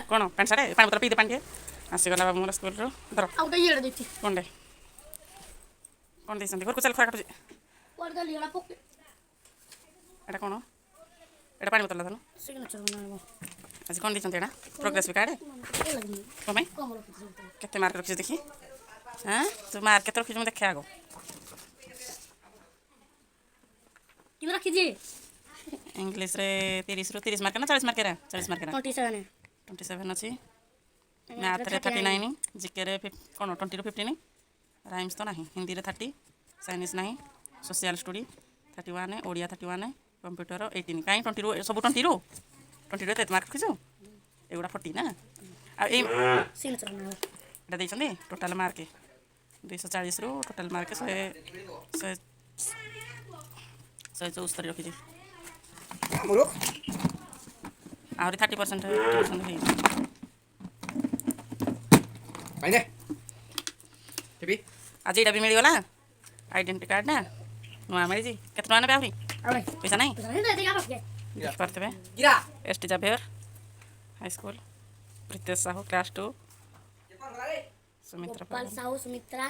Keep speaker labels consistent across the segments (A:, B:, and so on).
A: କ'ଣ pant shirt ପାଣି ବୋତଲ ପିଇଦେ ପାଣି ଟିକେ ଆସିଗଲା ବାବୁ ମୋର ସ୍କୁଲରୁ ଧର କ'ଣଟେ କ'ଣ ଦେଇଛନ୍ତି ଘରକୁ ଚାଲ ଖରା କାଟୁଛି ଏଇଟା କ'ଣ ଏଇଟା ପାଣି ବୋତଲ ଧର ଆଜି କ'ଣ ଦେଇଛନ୍ତି ଏଇଟା ପ୍ରୋଗ୍ରେସ୍ ବି କାର୍ଡ଼ କ'ଣ ପାଇଁ କେତେ ମାର୍କ ରଖିଛୁ ଦେଖି ହଁ ତୁ ମାର୍କ କେତେ ରଖିଛୁ ମୁଁ ଦେଖେ ଆଗ ଇଂଲିଶରେ 30ରୁ 30 ମାର୍କ ନା 40 ମାର୍କ 40 ମାର୍କ 27 ଅଛି ମ୍ୟାଥରେ 39 ଜିକେରେ କ'ଣ 20ରୁ 15 ରାଇମ୍ସ ତ ନାହିଁ ହିନ୍ଦୀରେ 30 ଚାଇନିଜ୍ ନାହିଁ ସୋସିଆଲ ଷ୍ଟଡି 31 ଓଡ଼ିଆ 31 କମ୍ପ୍ୟୁଟର 18 କାହିଁ 20ରୁ ସବୁ 20ରୁ ଏତେ ମାର୍କ ରଖିଛୁ ଏଗୁଡ଼ା 40 ନା ଆଉ ଏଇ ଏଇଟା ଦେଇଛନ୍ତି ଟୋଟାଲ୍ ମାର୍କ 240ରୁ ଟୋଟାଲ୍ ମାର୍କ 174 ରଖିଛି ଆହୁରି 30% ହେଇଛି ଆଜି ଏଇଟା ବି ମିଳିଗଲା ଆଇଡେଣ୍ଟି କାର୍ଡ଼ଟା ନୂଆ ମିଳିଛି କେତେ ଟଙ୍କା ନେବେ ଆହୁରି ପଇସା ନାହିଁ ଦେଖିପାରୁଥିବେ S T Xavier high school Pritesh Sahu class 2 Sumitra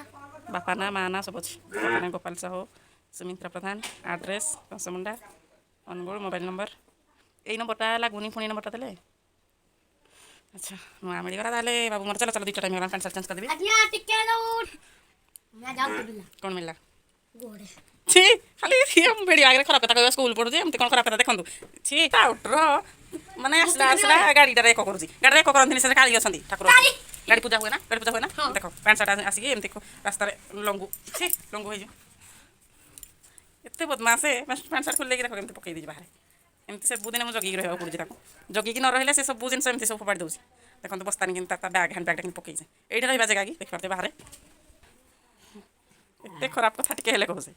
A: ବାପା ନା ମା ନା ସବୁ ଅଛି ବାପା ନା ଗୋପାଳ ସାହୁ ସୁମିତ୍ରା ପ୍ରଧାନ address Kansamunda Angul mobile number ଏଇ ନମ୍ବରଟା ଲାଗୁନି ପୁଣି ନମ୍ବରଟା ଦେଲେ ଆଚ୍ଛା ନୂଆ ମିଳିଗଲା ତାହେଲେ ବାବୁ ମୋର ଚାଲ 2ଟା ଟାଇମ୍ ହେଇଗଲା ପ୍ୟାଣ୍ଟ ସାର୍ଟ ଚେଞ୍ଜ କରିଦେବି କ'ଣ ମିଳିଲା ଛି ଖାଲି ଭିଡ଼ିଓ ଆଗରେ ଖରାପ କଥା କହିବା ସ୍କୁଲ ପଢ଼ୁଛି ଏମିତି କ'ଣ ଖରାପ କଥା ଦେଖନ୍ତୁ ଛି ଆଉଟ୍ର ମାନେ ଆସିଲା ଗାଡ଼ିଟାରେ ଏକ କରୁଛି ଗାଡ଼ିରେ ଏକ କରନ୍ତିନି ସେ କାଳି ଅଛନ୍ତି ଠାକୁର ଗାଡ଼ି ପୂଜା ହୁଏ ନା ଦେଖ ପ୍ୟାଣ୍ଟ ସାର୍ଟ ଆସିକି ଏମିତି ରାସ୍ତାରେ ଲଙ୍ଗୁ ଛି ଲଙ୍ଗୁ ହେଇଯିବ ଏତେ ବଦମାସ ପ୍ୟାଣ୍ଟ ସାର୍ଟ ଖୋଲି ଦେଇକି ଦେଖ କେମିତି ପକେଇ ଦେଇଛି ବାହାରେ ଏମିତି ସବୁଦିନ ମୁଁ ଜଗିକି ରହିବାକୁ ପଡ଼ୁଛି ତାକୁ ଜଗିକି ନ ରହିଲେ ସେ ସବୁ ଜିନିଷ ଏମିତି ସବୁ ଫୋପାଡ଼ି ଦେଉଛି ଦେଖନ୍ତୁ ବସ୍ତାନି କିନ୍ତୁ ତା ବ୍ୟାଗ୍ ହ୍ୟାଣ୍ଡ ବ୍ୟାଗ୍ଟା କିନ୍ତୁ ପକେଇছে ଏଇଠି ରହିବା ଜାଗା କି ଦେଖିପାରୁଥିବେ ବାହାରେ ଏତେ ଖରାପ କଥା ଟିକେ ହେଲେ କହୁଛି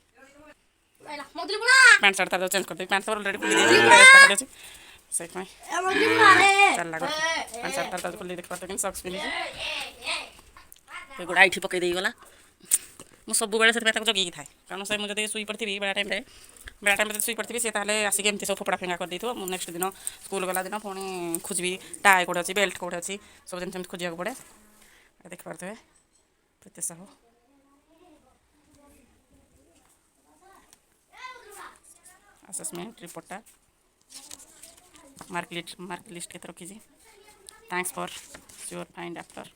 A: ପ୍ୟାଣ୍ଟ ସାର୍ଟ ତାର ଚେଞ୍ଜ କରିଦେବି ପ୍ୟାଣ୍ଟ ସାର୍ଟ ଅଲରେଡ଼ି ଖୋଲି ଦେଇଛି ସେଇଥିପାଇଁ ଚାଲିଲା ପ୍ୟାଣ୍ଟ ସାର୍ଟ ତାର ଖୋଲି ଦେଖିପାରୁଥିବେ କିନ୍ତୁ ସକ୍ସ ପିନ୍ଧିଛି ଏଗୁଡ଼ା ଏଇଠି ପକେଇ ଦେଇଗଲା ମୁଁ ସବୁବେଳେ ସେଥିପାଇଁ ତାକୁ ଜଗିକି ଥାଏ କାରଣ ସେ ମୁଁ ଯଦି ଶୋଇ ପଡ଼ିଥିବି ବେଳା ଟାଇମ୍ରେ ଯଦି ଶୋଇ ପଡ଼ିଥିବି ସେ ତାହେଲେ ଆସିକି ଏମିତି ସବୁ ଫୋପଡ଼ା ଫିଙ୍ଗା କରିଦେଇଥିବ ମୁଁ ନେକ୍ସଟ ଦିନ ସ୍କୁଲ ଗଲା ଦିନ ପୁଣି ଖୋଜିବି ଟାଏ କେଉଁଠି ଅଛି ବେଲ୍ଟ କେଉଁଠି ଅଛି ସବୁ ଜିନିଷ ଏମିତି ଖୋଜିବାକୁ ପଡ଼େ ଦେଖିପାରୁଥିବେ ପ୍ରୀତେଶ ସାହୁ ଆସେସମେଣ୍ଟ ରିପୋର୍ଟଟା ମାର୍କ ଲିଷ୍ଟ କେତେ ରଖିଛି thanks for sure find after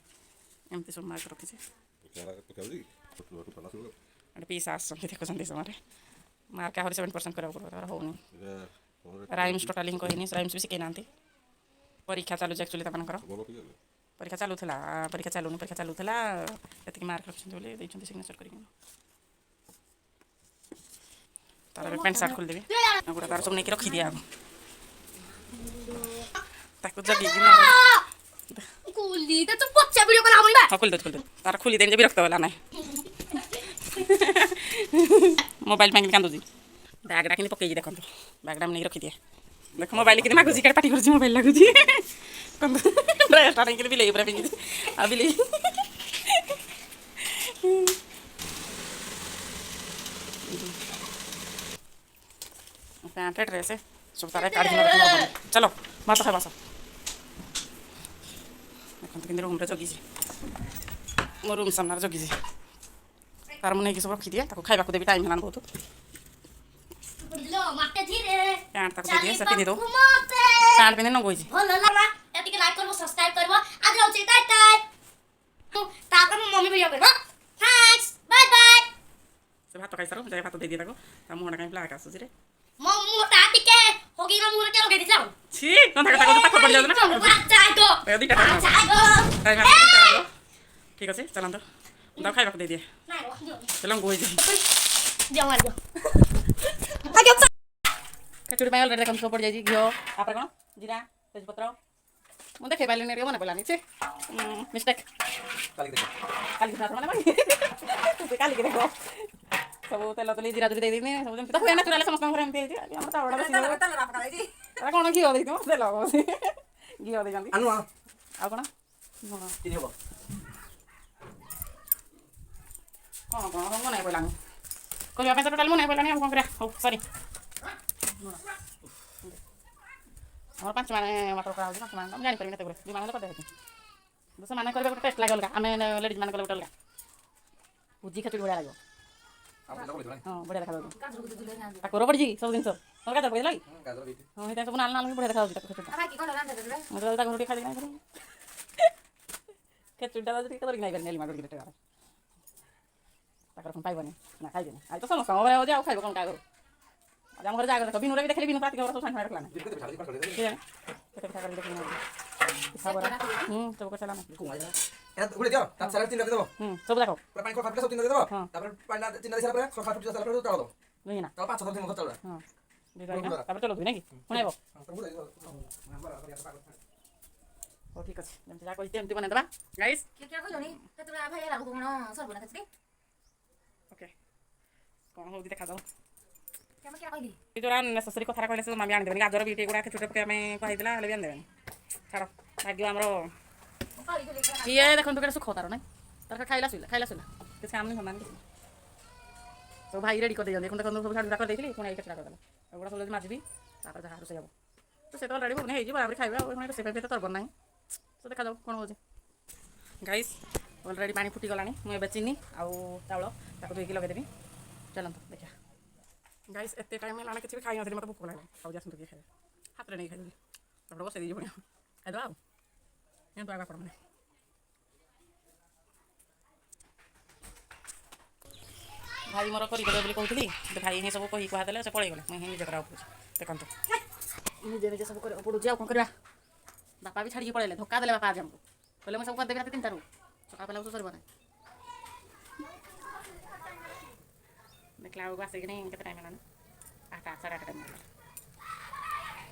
A: ଏମିତି ସବୁ ମାର୍କ ରଖିଛି ଗୋଟେ ପିସ୍ ଆସୁଛନ୍ତି ଦେଖୁଛନ୍ତି ସମୟରେ ମାର୍କ ଆହୁରି 7% କରିବାକୁ ପଡ଼ିବ ତାର ହେଉନି ରାଇମ୍ସ ଟୋଟାଲି ହିଁ କହିନି ରାଇମ୍ସ ବି ଶିଖେଇ ନାହାନ୍ତି ପରୀକ୍ଷା ଚାଲୁଛି ଆକ୍ଚୁଆଲି ତାମାନଙ୍କର ପରୀକ୍ଷା ଚାଲୁଥିଲା ଏତିକି ମାର୍କ ରଖିଛନ୍ତି ବୋଲି ଦେଇଛନ୍ତି ସିଗ୍ନେଚର୍ କରିକି ତାର ଏବେ ପ୍ୟାଣ୍ଟ ସାର୍ଟ ଖୋଲିଦେବି ଗୋଟା ତାର ସବୁ ନେଇକି ରଖିଦିଏ ଆଗ ତାକୁ ଜଗିକି ଖୋଲିଦେଉଛି ତାର ଖୋଲିଦେନି ଯେ ବିରକ୍ତ ହେଲା ନାହିଁ ମୋବାଇଲ ପାଇଁ କାନ୍ଦୁଛି ବ୍ୟାଗ୍ଟା କିନ୍ତୁ ପକେଇଛି ଦେଖନ୍ତୁ ବ୍ୟାଗ୍ଟା ମୁଁ ନେଇକି ରଖିଦିଏ ଦେଖ ମୋବାଇଲ କିନ୍ତୁ ମାଗୁଛି କାଳେ ପାଟି କରୁଛି ମୋବାଇଲ ଲାଗୁଛି ଡ୍ରେସ୍ଟା ନେଇକି ବିଲେଇ ଉପରେ ପିନ୍ଧିଛି ଆଉ ବିଲେଇ ପ୍ୟାଣ୍ଟ ଡ୍ରେସ୍ ସବୁ ତାର କାଢ଼ିକି ରଖିବ ଚାଲ ମାସ ଦେଖନ୍ତୁ କିନ୍ତୁ ରୁମ୍ରେ ଜଗିଛି ମୋ ରୁମ୍ ସାମ୍ନାରେ ଜଗିଛି ତାର ମୁଁ ନେଇକି ସବୁ ରଖିଦିଏ ତାକୁ ଖାଇବାକୁ ଦେବି ଟାଇମ୍ ହେଲାନି ବହୁତ ପ୍ୟାଣ୍ଟ ତାକୁ ଦେଇଦିଏ ସେ ପିନ୍ଧିଦେଉ ପ୍ୟାଣ୍ଟ ପିନ୍ଧି ନଗୋଇଛି ସେ ଭାତ ଖାଇସାର ଯାଇ ଭାତ ଦେଇଦିଏ ତାକୁ ତା ମୁହଁଟା କାହିଁ ବ୍ଲାକ୍ ଆସୁଛି ରେ ছি কথা কথা কথা পাখ পড়ি যাবে না দুইটা ঠিক আছে চালান তো দাও খাইବାକୁ ଦେଇଦିଏ ଚାଲ ଗୋଇ ଖେଚୁଡ଼ି ପାଇଁ ଅଲରେଡ଼ି ଦେଖନ୍ତୁ ସବୁ ପଡ଼ିଯାଇଛି ଘିଅ ତାପରେ କ'ଣ ଜିରା ତେଜପତ୍ର ମୁଁ ଦେଖେଇ ପାରିଲିନି ଟିକେ ମନେ ପଡ଼ିଲାନି ସେ ମିଷ୍ଟେକ୍ କାଲିକି ଦେଖ ସବୁ ତେଲ ତୁଲି ଜିରା ଜୁରି ଦେଇଦେଇନି ସବୁ ଯେମିତି ତ ହୁଏ ନାଚୁରାଲି ସମସ୍ତଙ୍କ ଘରେ ଏମିତି ହେଇଛି ଆମର ଚାଉଳଟା ବେଶୀ କ'ଣ ଘିଅ ଦେଇଥିବ ତେଲ ଘିଅ ଦେଇଛନ୍ତି ଆଉ କ'ଣ କ'ଣ ମନେ ପଡ଼ିଲାନି କରିବା ପାଇଁ ତ ଟୋଟାଲି ମନେ ପଡ଼ିଲାନି ଆଉ କ'ଣ କରିବା ହଉ ସରି ଆମର 5 ମାନେ ମଟର କରାହେଉଛି 5 ମାନେ ମୁଁ ଜାଣିପାରିବି କେତେ ଗୁରେ 2 ମାନେ ହେଲେ କରିଦେବି ସେମାନେ କରିବେ ଗୋଟେ ଟେଷ୍ଟ ଲାଗେ ଅଲଗା ଆମେ ଲେଡ଼ିଜ୍ ମାନେ କଲେ ଗୋଟେ ଅଲଗା ଭୋଜି ଖେଚୁଡ଼ି ବଢ଼ିଆ ଲାଗିବ ହଁ ବଢ଼ିଆ ଦେଖାଯାଉଛି ତାକୁ ପଡ଼ିଛି ସବୁ ଜିନିଷ ତମର ଗାଜର ପଡ଼ିଥିଲା କି ହଁ ସେଇଟା ସବୁ ନାଲ ନାଲ ବଢ଼ିଆ ଦେଖାଯାଉଛି ତାକୁ ଖେଚୁଡ଼ିଟା ତାକୁ ଟିକେ ଖାଇଦେଇ ନାହିଁ ଖେଚୁଡ଼ିଟା ଟିକେ ଧରିକି ନାହିଁ ପାରିନି ଏଲିମା ଧରିକି ତାଙ୍କର କ'ଣ ପାଇବନି ନା ଖାଇବେନି ଆଜି ତ ସମସ୍ତଙ୍କ ଘରେ ହେଉଛି ଆଉ ଖାଇବ କ'ଣ କାହା ଘରୁ ଆଜି ଆମ ଘରେ ଜାଗର ଦେଖ ବିନୁରେ ବି ଦେଖିଲି ବିନୁ ରାତି ଘର ସବୁ ସାଙ୍ଗେ ରଖିଲା କେତେ ପିଠା କରିକି ଦେଖିଲି ପିଠା ବରା ସବୁ କରିସାରିଲା ସବୁ ଦେଖ ବୁଝିନା ତାପରେ ଚଲଉଥିବି ନାଇଁ କି ଶୁଣାଇବ ହଉ ଠିକ୍ ଅଛି ଯେମିତି ଯାହା କହିଛି ଏମିତି ବନେଇଦେବା ଗାଇସ୍ ଓକେ କ'ଣ ହେଉଛି ଦେଖାଯାଉ ଏ ଯୋଉରା ନେସେସରୀ କଥାଟା କହିଲେ ସେ ମାମି ଆଣିଦେବେନି ଗାଜର ବିଟ୍ ଏଗୁଡ଼ା ଖେଚୁଡ଼ି ପକେଇବା ପାଇଁ କହିଥିଲା ହେଲେ ବି ଆଣିଦେବେନି ଛାଡ଼ ଭାଗ୍ୟ ଆମର ଇଏ ଦେଖନ୍ତୁ କେତେ ସୁଖ ତାର ନାଇଁ ତାର ଖାଇଲା ଶୋଇଲା କିଛି କାମ ନାହିଁ ସମାନ କିଛି ସବୁ ଭାଇ ରେଡ଼ି କରିଦେଇଛନ୍ତି ଦେଖନ୍ତୁ ସବୁ ଝାଡ଼ୁଟା କରିଦେଇଥିଲି ପୁଣି ଏଇ କେତେଟା କରିଦେଲା ଏଗୁଡ଼ା ସବୁ ଯଦି ମାଜିବି ତାପରେ ଯାହା ରୋଷେଇ ହେବ ତ ସେ ତ ଅଲରେଡ଼ି ଭୁବନେ ହେଇଛି ବରାବରି ଖାଇବା ଆଉ ରୋଷେଇ ପାଇଁ ତ ତରବର ନାହିଁ ତ ଦେଖାଯାଉ କ'ଣ ହେଉଛି ଗାଇସ୍ ଅଲରେଡ଼ି ପାଣି ଫୁଟିଗଲାଣି ମୁଁ ଏବେ ଚିନି ଆଉ ଚାଉଳ ତାକୁ ଧୋଇକି ଲଗେଇଦେବି ଚାଲନ୍ତୁ ଦେଖିବା ଗାଇସ୍ ଏତେ ଟାଇମ୍ ହେଲାଣି କିଛି ବି ଖାଇନଥିଲି ମୋତେ ଭୋକ ଲାଗିଲା ଆଉ ଆସନ୍ତୁ ଟିକେ ଖାଇବା ହାତରେ ନେଇକି ଖାଇଦେବି ତାପରେ ବସେଇ ଦେଇଯିବ ପୁଣି ଖାଇଦେବା ଆଉ ଏମିତି ଆଗ ଆପଣମାନେ ଭାଇ ମୋର କରିଦେବେ ବୋଲି କହୁଥିଲି ଭାଇ ହିଁ ସବୁ କହି କୁହାଦେଲେ ସେ ପଳେଇଗଲେ ମୁଁ ହିଁ ନିଜେ କରିବାକୁ ପଡ଼ୁଛି ଦେଖନ୍ତୁ ନିଜେ ସବୁ କରିବାକୁ ପଡ଼ୁଛି ଆଉ କ'ଣ କରିବା ବାପା ବି ଛାଡ଼ିକି ପଳେଇଲେ ଧକ୍କା ଦେଲେ ବାପା ଆଜି ଆମକୁ କହିଲେ ମୁଁ ସବୁ କରିଦେବି ରାତି 3ଟାରୁ ସକାଳ ପଡ଼ିଲା ସବୁ ସରିବ ନାହିଁ ଦେଖିଲା ବେଳକୁ ଆସିକିନି କେତେ ଟାଇମ୍ ହେଲାଣି 8 ସାଢ଼େ 8 ଟାଇମ୍ ହେଲା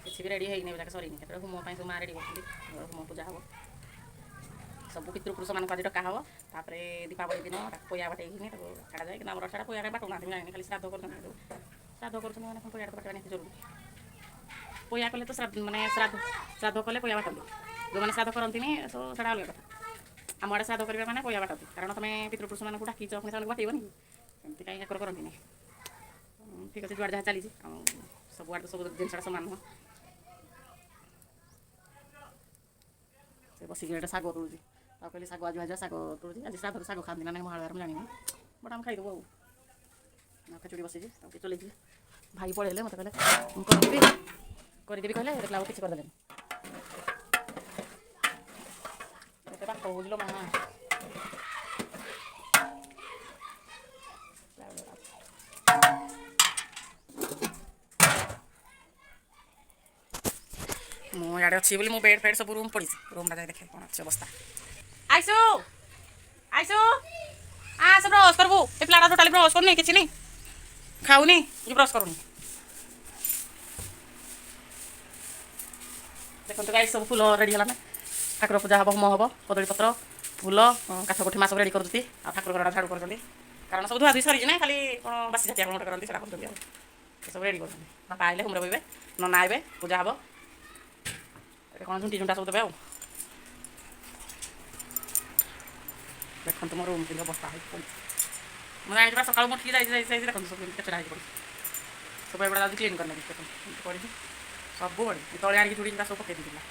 A: କିଛି ବି ରେଡ଼ି ହେଇନି ଯାକେ ସରିନି କେତେବେଳେ ହୋମ ପାଇଁ ସବୁ ମାଆ ରେଡ଼ି କରୁଛନ୍ତି ହୋମ ପୂଜା ହେବ ସବୁ ପିତୃପୁରୁଷମାନଙ୍କୁ ଆଜି ଡକା ହେବ ତାପରେ ଦୀପାବଳି ଦିନ ତାକୁ ପଇଆ ବାଟେଇକିନି ତାକୁ ଛାଡ଼ାଯାଏ କିନ୍ତୁ ଆମର ଛାଡ଼ା ପଇଆ ବାଟୁନାହାନ୍ତି ମୁଁ ଜାଣିନି ଖାଲି ଶ୍ରାଦ୍ଧ କରୁଛନ୍ତି ଶ୍ରାଦ୍ଧ କରୁଛନ୍ତି ମାନେ ପଇଆଟା ବାଟିବା ନିହାତି ଜରୁରୀ ପଇଆ କଲେ ତ ମାନେ ଶ୍ରାଦ୍ଧ କଲେ ପଇଆ ବାଟନ୍ତି ଯେଉଁମାନେ ଶ୍ରାଦ୍ଧ କରନ୍ତିନି ତ ସେଇଟା ଅଲଗା କଥା ଆମ ଆଡ଼େ ଶ୍ରାଦ୍ଧ କରିବା ମାନେ ପଇଆ ବାଟନ୍ତି କାରଣ ତୁମେ ପିତୃପୁରୁଷମାନଙ୍କୁ ଡାକିଛ ପୁଣି ସେମାନଙ୍କୁ ବାଟେଇବନି ଏମିତି କାହିଁ ଏକର କରନ୍ତିନି ଠିକ୍ ଅଛି ଯୁଆଡ଼େ ଯାହା ଚାଲିଛି ଆଉ ସବୁଆଡ଼େ ତ ସବୁ ଜିନିଷଟା ସମାନ ନୁହଁ ସେ ବସିକି ଗୋଟେ ଶାଗ ତୋଳୁଛି ଆଉ କହିଲି ଶାଗ ଆଜି ଭାଜିବା ଶାଗ ତୋଳୁଛି ଆଜି ଶ୍ରାଦ୍ଧରେ ଶାଗ ଖାଆନ୍ତି ନା ନାହିଁ ମହାଳୟାର ମୁଁ ଜାଣିନି ବଟ୍ ଆମେ ଖାଇଦେବୁ ଆଉ ଖେଚୁଡ଼ି ବସିଛି ତାକୁ ଟିକେ ଚଲେଇଛି ଭାଇ ପଳେଇଲେ ମୋତେ କହିଲେ ମୁଁ କରିଦେବି କହିଲେ ଦେଖିଲା ଆଉ କିଛି କରିଦେଲେନି ଏତେ ବାଟ ବୁଝିଲ ମା ମୁଁ ଇଆଡ଼େ ଅଛି ବୋଲି ମୁଁ ବେଡ଼ ଫେଡ଼ ସବୁ ରୁମ୍ ପଡ଼ିଛି ରୁମ୍ଟା ଯାଇ ଦେଖେ କ'ଣ ଅଛି ଅବସ୍ଥା ଆଇସୁ ଆସ ବ୍ରସ୍ କରିବୁ ଏ ପିଲାଟା ଟୋଟାଲି ବ୍ରସ୍ କରୁନି କିଛି ନାହିଁ ଖାଉନି କି ବ୍ରସ୍ କରୁନି ଦେଖନ୍ତୁ ଗାଈ ସବୁ ଫୁଲ ରେଡ଼ି ହେଲା ନା ଠାକୁର ପୂଜା ହେବ ହୋମ ହେବ କଦଳୀପତ୍ର ଫୁଲ କାଠ କୋଠି ମାସ ରେଡ଼ି କରୁଛନ୍ତି ଆଉ ଠାକୁର ଘରଟା ଝାଡ଼ୁ କରୁଛନ୍ତି କାରଣ ସବୁ ଧୁଆଧୁଇ ସରିଛି ନା ଖାଲି କ'ଣ ବାସି ଜାତୀୟ କ'ଣ ଗୋଟେ କରନ୍ତି ସେଇଟା କରୁଛନ୍ତି ଆଉ ସବୁ ରେଡ଼ି କରୁଛନ୍ତି ବାପା ଆଇଲେ ହୋମରେ ବଇବେ ନନା ଆଇବେ ପୂଜା ହେବ କ'ଣ ଝୁଣ୍ଟି ଝୁଣ୍ଟା ସବୁ ଦେବେ ଆଉ ଦେଖନ୍ତୁ ମୋ ରୁମ୍ କେମିତି ଅବସ୍ଥା ହେଇକି ପଡ଼ିଛି ମୁଁ ଜାଣିଛି ପୁରା ସକାଳୁ ମୁଁ ଠିକ୍ ଯାଇଛି ଦେଖନ୍ତୁ ସବୁ କେତେଟା ହେଇକି ପଡ଼ିଛି ସବୁ ଏଗୁଡ଼ା ଯାଉଛି କ୍ଲିନ୍ କରିନେବି ଦେଖନ୍ତୁ ଏମିତି ପଡ଼ିଛି ସବୁ ପଡ଼ି ତଳେ ଆଣିକି ଚୁଡ଼ି ସବୁ ପକେଇ ଦେଇଥିଲା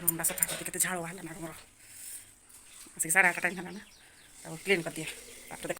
A: ରୁମ୍ଟା ସଫା କରିକି କେତେ ଝାଳ ବାହାରିଲା ନା ମୋର ଆସିକି 8:30 ଟାଇମ୍ ହେଲା ନା ତାକୁ କ୍ଲିନ୍ କରିଦିଏ ତାପରେ